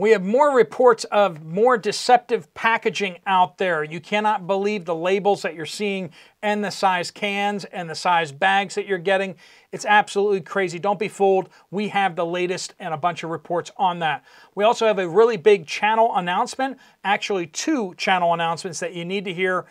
We have more reports of more deceptive packaging out there. You cannot believe the labels that you're seeing and the size cans and the size bags that you're getting. It's absolutely crazy. Don't be fooled. We have the latest and a bunch of reports on that. We also have a really big channel announcement, actually 2 channel announcements that you need to hear.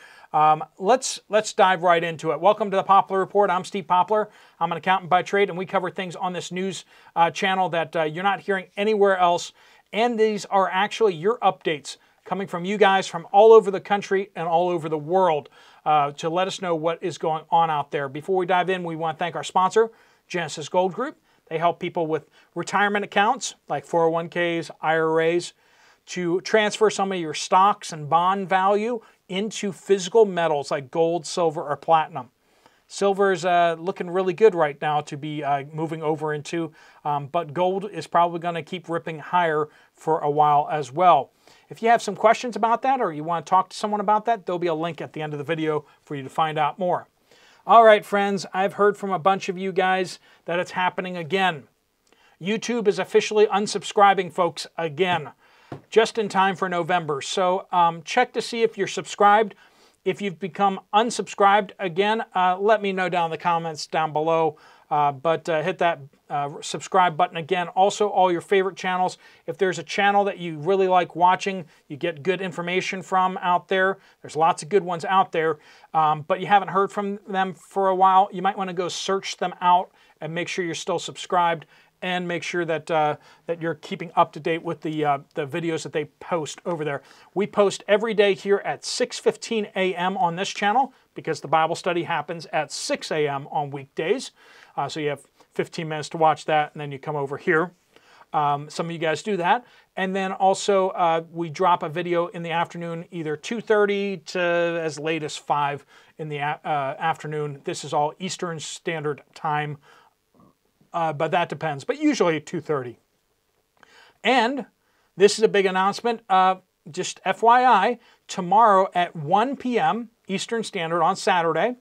Let's dive right into it. Welcome to the Poplar Report. I'm Steve Poplar. I'm an accountant by trade, and we cover things on this news channel that you're not hearing anywhere else. And these are actually your updates coming from you guys from all over the country and all over the world to let us know what is going on out there. Before we dive in, we want to thank our sponsor, Genesis Gold Group. They help people with retirement accounts like 401ks, IRAs, to transfer some of your stocks and bond value into physical metals like gold, silver, or platinum. Silver is looking really good right now to be moving over into, but gold is probably going to keep ripping higher for a while as well. If you have some questions about that or you want to talk to someone about that, there'll be a link at the end of the video for you to find out more. All right, friends, I've heard from a bunch of you guys that it's happening again. YouTube is officially unsubscribing folks again, just in time for November. So check to see if you're subscribed. If you've become unsubscribed again, let me know down in the comments down below. But hit that subscribe button again. Also, all your favorite channels. If there's a channel that you really like watching, you get good information from out there. There's lots of good ones out there, but you haven't heard from them for a while. You might want to go search them out and make sure you're still subscribed, and make sure that that you're keeping up to date with the videos that they post over there. We post every day here at 6:15 a.m. on this channel because the Bible study happens at 6 a.m. on weekdays. So you have 15 minutes to watch that, and then you come over here. Some of you guys do that. And then also we drop a video in the afternoon, either 2:30 to as late as 5 in the afternoon. This is all Eastern Standard Time. But that depends, but usually 2:30. And this is a big announcement, just FYI, tomorrow at 1 p.m. Eastern Standard on Saturday,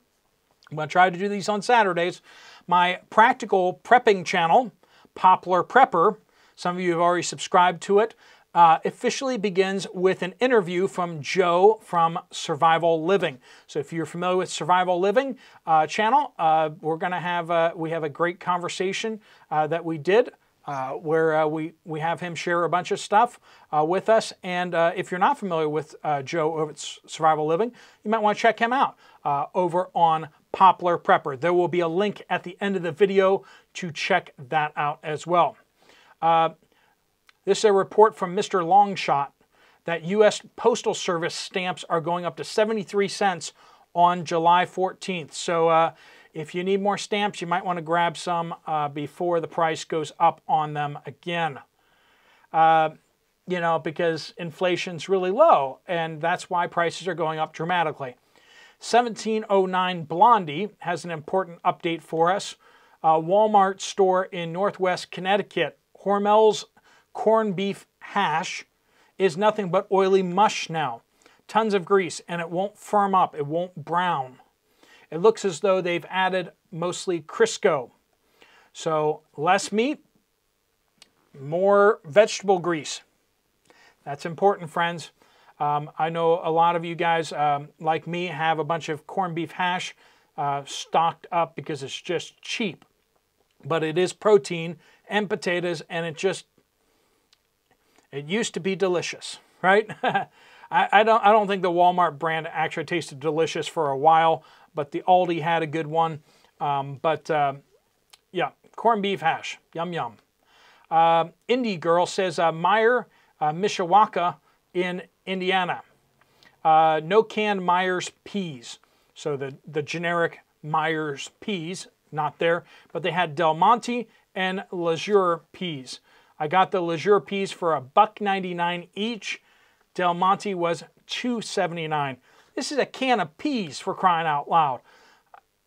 I'm going to try to do these on Saturdays, my practical prepping channel, Poplar Prepper, some of you have already subscribed to it, officially begins with an interview from Joe from Survival Living. So if you're familiar with Survival Living channel, we're going to have we have a great conversation that we did where we have him share a bunch of stuff with us. And if you're not familiar with Joe over at Survival Living, you might want to check him out over on Poplar Prepper. There will be a link at the end of the video to check that out as well. This is a report from Mr. Longshot that U.S. Postal Service stamps are going up to 73 cents on July 14th. So if you need more stamps, you might want to grab some before the price goes up on them again. You know, because inflation's really low, and that's why prices are going up dramatically. 1709 Blondie has an important update for us. Walmart store in Northwest Connecticut, Hormel's corned beef hash is nothing but oily mush now. Tons of grease, and it won't firm up. It won't brown. It looks as though they've added mostly Crisco. So less meat, more vegetable grease. That's important, friends. I know a lot of you guys, like me, have a bunch of corned beef hash stocked up because it's just cheap. But it is protein and potatoes, and it used to be delicious, right? I don't think the Walmart brand actually tasted delicious for a while, but the Aldi had a good one. Yeah, corned beef hash, yum yum. Indie Girl says Meyer, Mishawaka in Indiana. No canned Myers peas. So the generic Myers peas, not there, but they had Del Monte and Leisure peas. I got the Leisure peas for $1.99 each. Del Monte was $2.79. This is a can of peas, for crying out loud.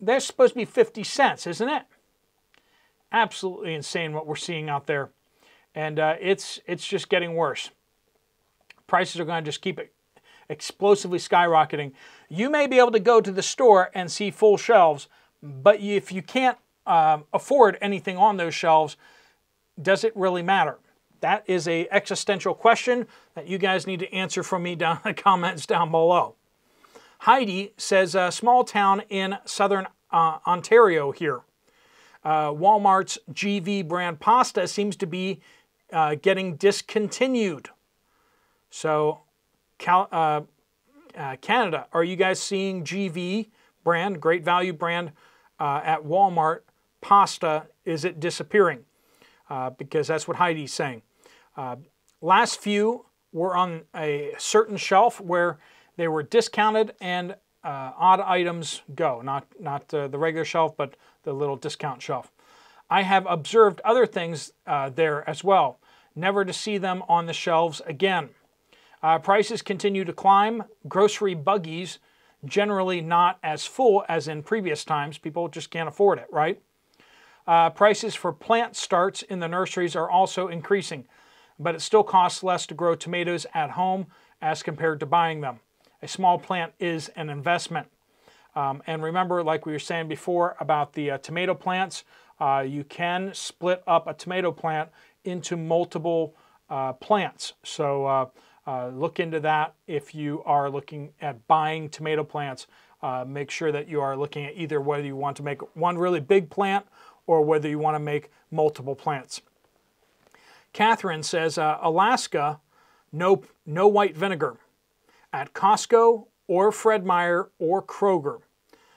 They're supposed to be 50 cents, isn't it? Absolutely insane what we're seeing out there. And it's just getting worse. Prices are going to just keep explosively skyrocketing. You may be able to go to the store and see full shelves, but if you can't afford anything on those shelves, does it really matter? that is a existential question that you guys need to answer for me down in the comments down below. Heidi says, small town in southern Ontario here. Walmart's GV brand pasta seems to be getting discontinued. So, Canada, are you guys seeing GV brand, great value brand, at Walmart pasta? Is it disappearing? Because that's what Heidi's saying. Last few were on a certain shelf where they were discounted and odd items go. Not the regular shelf, but the little discount shelf. I have observed other things there as well. Never to see them on the shelves again. Prices continue to climb. Grocery buggies generally not as full as in previous times. People just can't afford it, right? Prices for plant starts in the nurseries are also increasing, but it still costs less to grow tomatoes at home as compared to buying them. A small plant is an investment. And remember, like we were saying before about the tomato plants, you can split up a tomato plant into multiple plants. So look into that if you are looking at buying tomato plants. Make sure that you are looking at either whether you want to make one really big plant or whether you want to make multiple plants. Catherine says, Alaska, no white vinegar at Costco or Fred Meyer or Kroger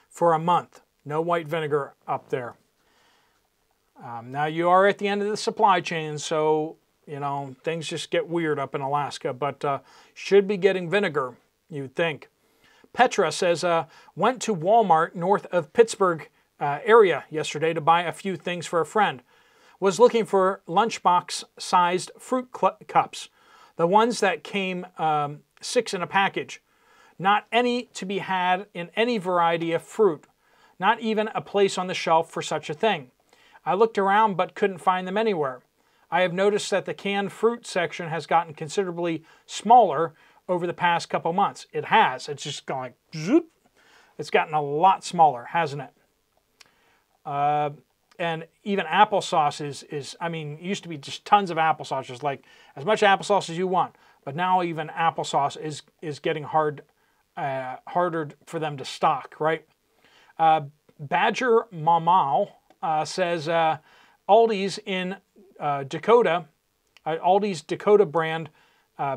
for a month. No white vinegar up there. Now you are at the end of the supply chain, so you know things just get weird up in Alaska, but should be getting vinegar, you'd think. Petra says, went to Walmart north of Pittsburgh area yesterday to buy a few things for a friend. Was looking for lunchbox-sized fruit cups, the ones that came 6 in a package. Not any to be had in any variety of fruit. Not even a place on the shelf for such a thing. I looked around but couldn't find them anywhere. I have noticed that the canned fruit section has gotten considerably smaller over the past couple months. It has. It's just going zoop. It's gotten a lot smaller, hasn't it? And even applesauce is, I mean, it used to be just tons of applesauce, just like as much applesauce as you want. But now even applesauce is getting harder for them to stock, right? Badger Mamal says Aldi's in Dakota, Aldi's Dakota brand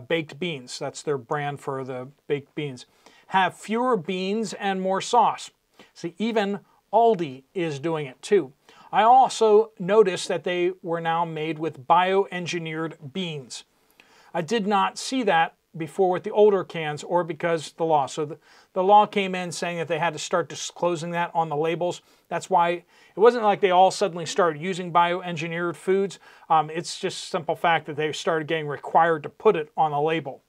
baked beans, that's their brand for the baked beans, have fewer beans and more sauce. See, even Aldi is doing it too. I also noticed that they were now made with bioengineered beans. I did not see that before with the older cans or because the law. So the law came in saying that they had to start disclosing that on the labels. That's why it wasn't like they all suddenly started using bioengineered foods. It's just a simple fact that they started getting required to put it on the label.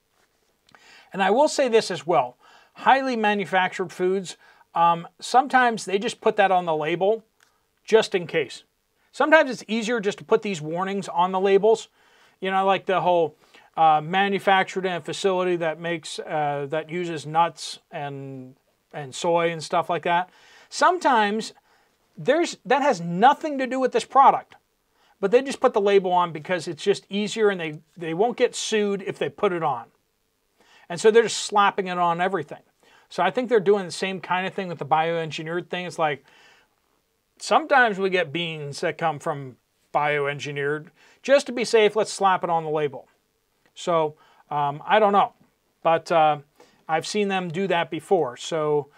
And I will say this as well. Highly manufactured foods, sometimes they just put that on the label just in case. Sometimes it's easier just to put these warnings on the labels. You know, like the whole manufactured in a facility that makes that uses nuts and soy and stuff like that. Sometimes that has nothing to do with this product, but they just put the label on because it's just easier and they won't get sued if they put it on. And so they're just slapping it on everything. So I think they're doing the same kind of thing with the bioengineered thing. It's like sometimes we get beans that come from bioengineered. Just to be safe, let's slap it on the label. So I don't know, but I've seen them do that before. So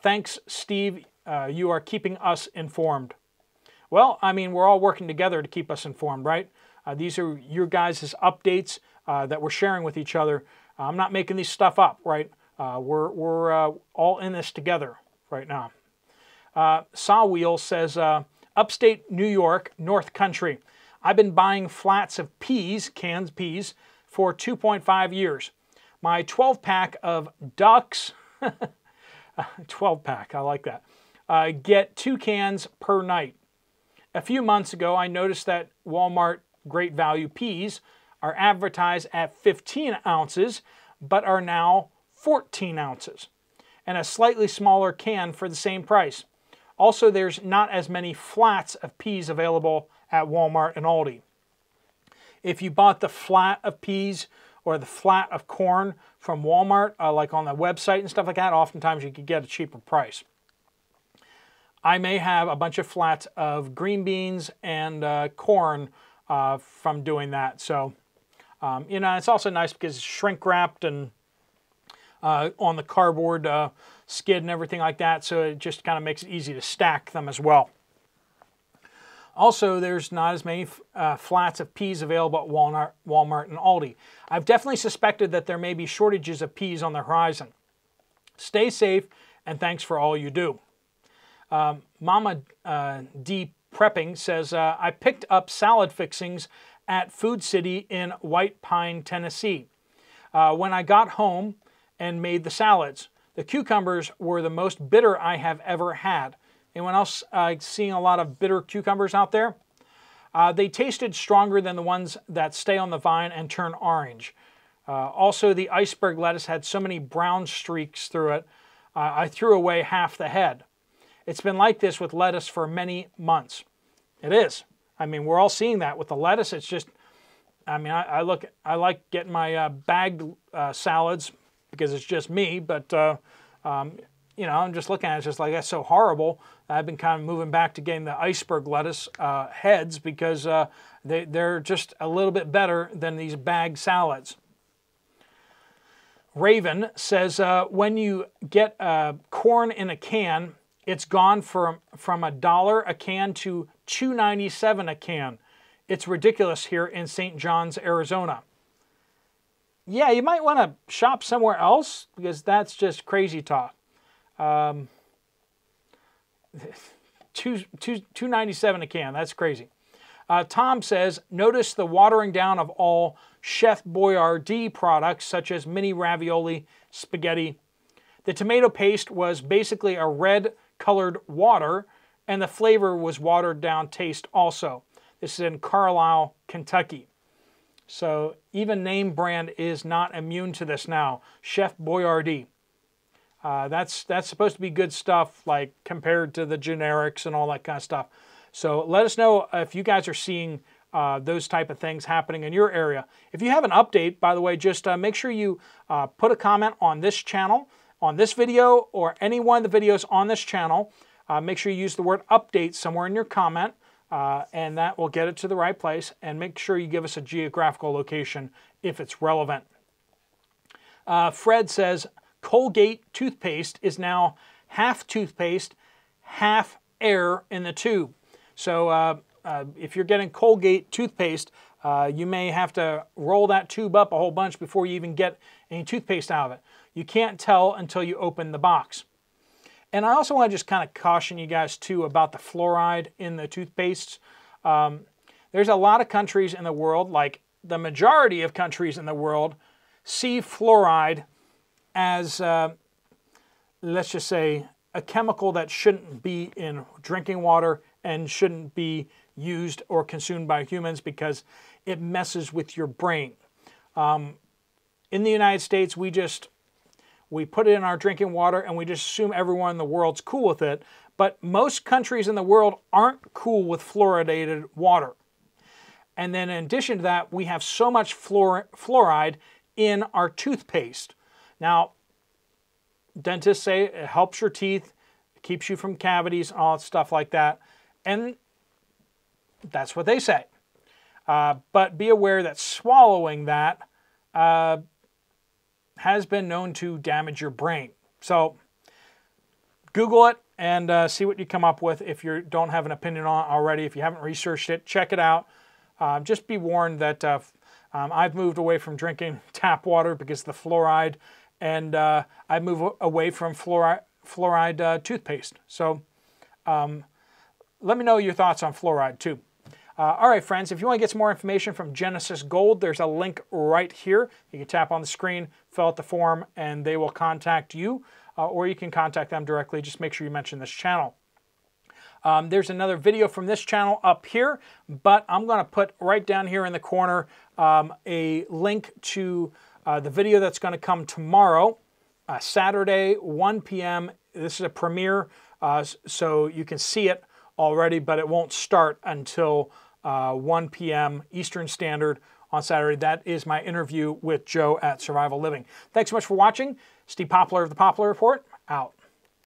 thanks, Steve. You are keeping us informed. Well, I mean, we're all working together to keep us informed, right? These are your guys' updates that we're sharing with each other. I'm not making these stuff up, right? We're all in this together right now. Sawwheel says, upstate New York, North Country. I've been buying flats of peas, canned peas, for 2.5 years. My 12-pack of ducks, 12-pack, I like that, get 2 cans per night. A few months ago, I noticed that Walmart Great Value peas are advertised at 15 ounces, but are now 14 ounces, and a slightly smaller can for the same price. Also, there's not as many flats of peas available at Walmart and Aldi. If you bought the flat of peas or the flat of corn from Walmart, like on the website and stuff like that, oftentimes you could get a cheaper price. I may have a bunch of flats of green beans and corn from doing that. So, you know, it's also nice because it's shrink wrapped and on the cardboard skid and everything like that. So it just kind of makes it easy to stack them as well. Also, there's not as many flats of peas available at Walmart and Aldi. I've definitely suspected that there may be shortages of peas on the horizon. Stay safe, and thanks for all you do. Mama D Prepping says, I picked up salad fixings at Food City in White Pine, Tennessee. When I got home and made the salads, the cucumbers were the most bitter I have ever had. Anyone else seeing a lot of bitter cucumbers out there? They tasted stronger than the ones that stay on the vine and turn orange. Also, the iceberg lettuce had so many brown streaks through it, I threw away half the head. It's been like this with lettuce for many months. It is. I mean, we're all seeing that with the lettuce. It's just, I mean, I like getting my bagged salads because it's just me, but you know, I'm just looking at it, it's just like, that's so horrible. I've been kind of moving back to getting the iceberg lettuce heads because they're just a little bit better than these bagged salads. Raven says, when you get corn in a can, it's gone from $1 a can to $2.97 a can. It's ridiculous here in St. John's, Arizona. Yeah, you might want to shop somewhere else because that's just crazy talk. $2.97 a can. That's crazy. Tom says, notice the watering down of all Chef Boyardee products such as mini ravioli, spaghetti. The tomato paste was basically a red colored water, and the flavor was watered down taste also. This is in Carlisle, Kentucky. So even name brand is not immune to this now. Chef Boyardee. That's supposed to be good stuff, like compared to the generics and all that kind of stuff. So let us know if you guys are seeing those type of things happening in your area. If you have an update, by the way, just make sure you put a comment on this channel, on this video, or any one of the videos on this channel. Make sure you use the word update somewhere in your comment, and that will get it to the right place. And make sure you give us a geographical location if it's relevant. Fred says, Colgate toothpaste is now half toothpaste, half air in the tube. So if you're getting Colgate toothpaste, you may have to roll that tube up a whole bunch before you even get any toothpaste out of it. You can't tell until you open the box. And I also want to just kind of caution you guys too about the fluoride in the toothpastes. There's a lot of countries in the world, like the majority of countries in the world, see fluoride as, let's just say, a chemical that shouldn't be in drinking water and shouldn't be used or consumed by humans because it messes with your brain. In the United States, we put it in our drinking water and we just assume everyone in the world's cool with it. But most countries in the world aren't cool with fluoridated water. And then in addition to that, we have so much fluoride in our toothpaste. Now, dentists say it helps your teeth, it keeps you from cavities, all that stuff like that. And that's what they say. But be aware that swallowing that has been known to damage your brain. So Google it and see what you come up with. If you don't have an opinion on it already, if you haven't researched it, check it out. Just be warned that I've moved away from drinking tap water because of the fluoride, and I've moved away from fluoride toothpaste. So let me know your thoughts on fluoride too. All right, friends, if you want to get some more information from Genesis Gold, there's a link right here. You can tap on the screen, fill out the form, and they will contact you, or you can contact them directly. Just make sure you mention this channel. There's another video from this channel up here, but I'm going to put right down here in the corner a link to the video that's going to come tomorrow, Saturday, 1 p.m. This is a premiere, so you can see it already, but it won't start until 1 p.m. Eastern Standard on Saturday. That is my interview with Joe at Survival Living. Thanks so much for watching. Steve Poplar of the Poplar Report, out.